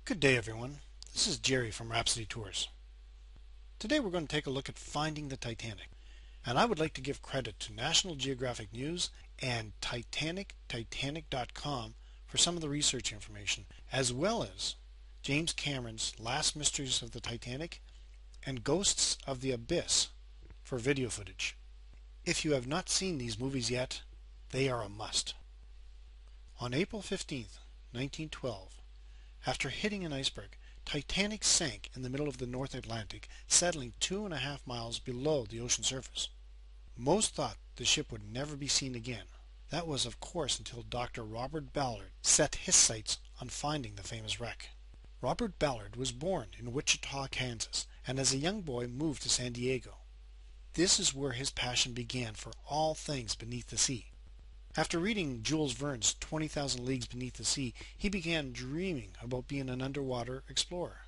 Good day, everyone. This is Jerry from Rhapsody Tours. Today we're going to take a look at finding the Titanic. And I would like to give credit to National Geographic News and Titanic.com for some of the research information, as well as James Cameron's Last Mysteries of the Titanic and Ghosts of the Abyss for video footage. If you have not seen these movies yet, they are a must. On April 15th, 1912, after hitting an iceberg, Titanic sank in the middle of the North Atlantic, settling 2.5 miles below the ocean surface. Most thought the ship would never be seen again. That was, of course, until Dr. Robert Ballard set his sights on finding the famous wreck. Robert Ballard was born in Wichita, Kansas, and as a young boy moved to San Diego. This is where his passion began for all things beneath the sea. After reading Jules Verne's 20,000 Leagues Beneath the Sea, he began dreaming about being an underwater explorer.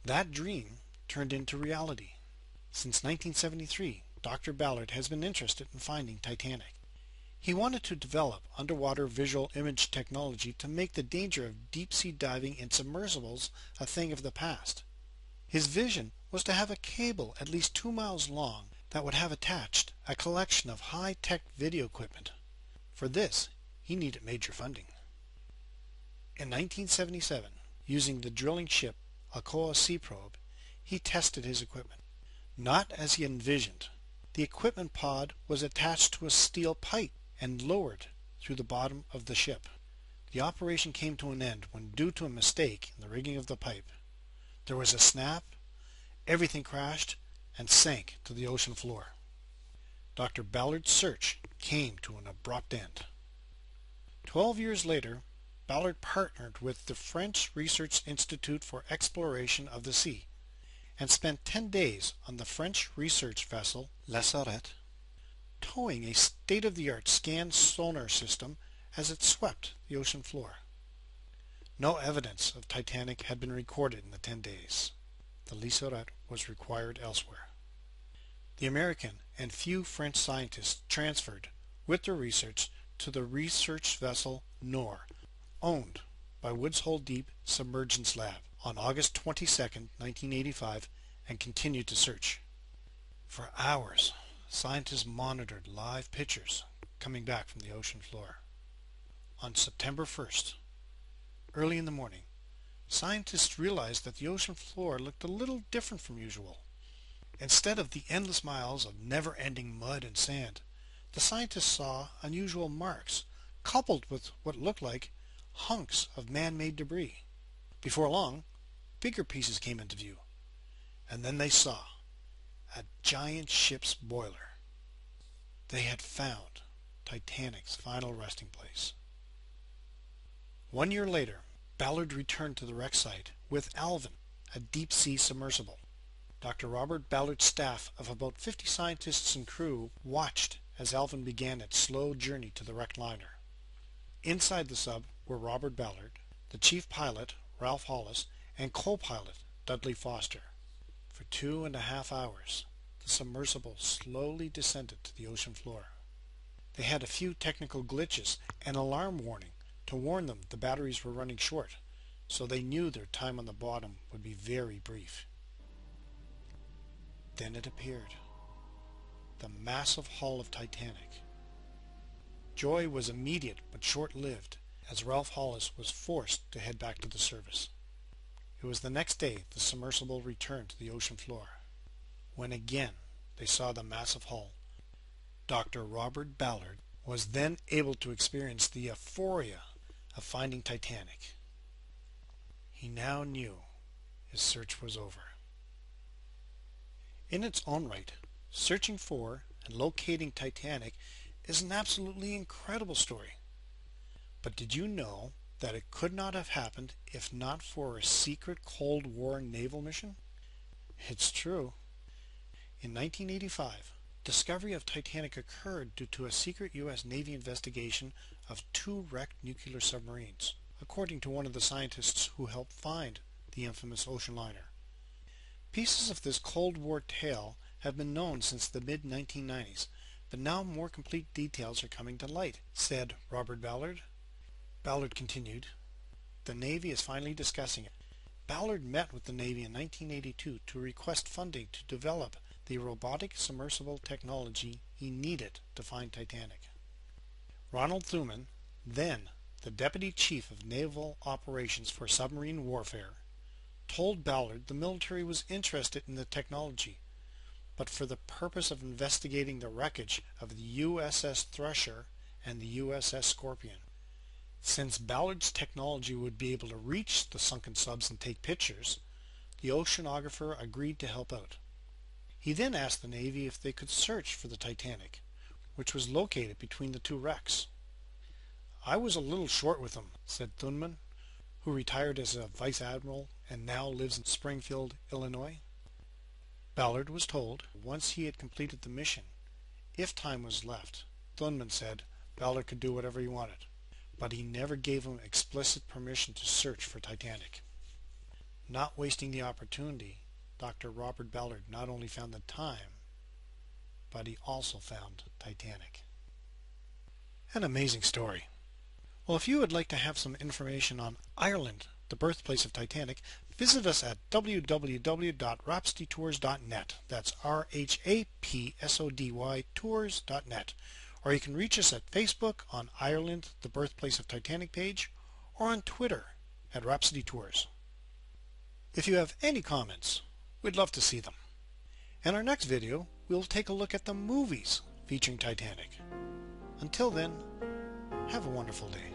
That dream turned into reality. Since 1973, Dr. Ballard has been interested in finding Titanic. He wanted to develop underwater visual image technology to make the danger of deep-sea diving in submersibles a thing of the past. His vision was to have a cable at least 2 miles long that would have attached a collection of high-tech video equipment. For this, he needed major funding. In 1977, using the drilling ship Alcoa Sea Probe, he tested his equipment. Not as he envisioned. The equipment pod was attached to a steel pipe and lowered through the bottom of the ship. The operation came to an end when, due to a mistake in the rigging of the pipe, there was a snap, everything crashed, and sank to the ocean floor. Dr. Ballard's search came to an abrupt end. 12 years later, Ballard partnered with the French Research Institute for Exploration of the Sea and spent 10 days on the French research vessel La Sarette, towing a state-of-the-art scan sonar system as it swept the ocean floor. No evidence of Titanic had been recorded in the 10 days. The La Sarette was required elsewhere. The American and few French scientists transferred with their research to the research vessel Nord, owned by Woods Hole Deep Submergence Lab, on August 22, 1985, and continued to search. For hours, scientists monitored live pictures coming back from the ocean floor. On September 1st, early in the morning, scientists realized that the ocean floor looked a little different from usual. Instead of the endless miles of never-ending mud and sand, the scientists saw unusual marks, coupled with what looked like hunks of man-made debris. Before long, bigger pieces came into view, and then they saw a giant ship's boiler. They had found Titanic's final resting place. 1 year later, Ballard returned to the wreck site with Alvin, a deep-sea submersible. Dr. Robert Ballard's staff of about 50 scientists and crew watched as Alvin began its slow journey to the wrecked liner. Inside the sub were Robert Ballard, the chief pilot, Ralph Hollis, and co-pilot, Dudley Foster. For 2.5 hours, the submersible slowly descended to the ocean floor. They had a few technical glitches and alarm warning to warn them the batteries were running short, so they knew their time on the bottom would be very brief. Then it appeared. The massive hull of Titanic. Joy was immediate but short-lived, as Ralph Hollis was forced to head back to the service. It was the next day the submersible returned to the ocean floor. When again they saw the massive hull, Dr. Robert Ballard was then able to experience the euphoria of finding Titanic. He now knew his search was over. In its own right, searching for and locating Titanic is an absolutely incredible story. But did you know that it could not have happened if not for a secret Cold War naval mission? It's true. In 1985, discovery of Titanic occurred due to a secret U.S. Navy investigation of 2 wrecked nuclear submarines, according to one of the scientists who helped find the infamous ocean liner. Pieces of this Cold War tale have been known since the mid-1990s, but now more complete details are coming to light, said Robert Ballard. Ballard continued, "The Navy is finally discussing it, Ballard met with the Navy in 1982 to request funding to develop the robotic submersible technology he needed to find Titanic. Ronald Thuman, then the Deputy Chief of Naval Operations for Submarine Warfare, told Ballard the military was interested in the technology, but for the purpose of investigating the wreckage of the U.S.S. Thresher and the U.S.S. Scorpion. Since Ballard's technology would be able to reach the sunken subs and take pictures, the oceanographer agreed to help out. He then asked the Navy if they could search for the Titanic, which was located between the two wrecks. "I was a little short with them," said Thuman, who retired as a vice admiral and now lives in Springfield, Illinois. Ballard was told, once he had completed the mission, if time was left. Thuman said Ballard could do whatever he wanted, but he never gave him explicit permission to search for Titanic. Not wasting the opportunity, Dr. Robert Ballard not only found the time, but he also found Titanic. An amazing story. Well, if you would like to have some information on Ireland, the birthplace of Titanic, visit us at www.rhapsodytours.net. That's RHAPSODY tours.net. Or you can reach us at Facebook on Ireland, the birthplace of Titanic page, or on Twitter at Rhapsody Tours. If you have any comments, we'd love to see them. In our next video, we'll take a look at the movies featuring Titanic. Until then, have a wonderful day.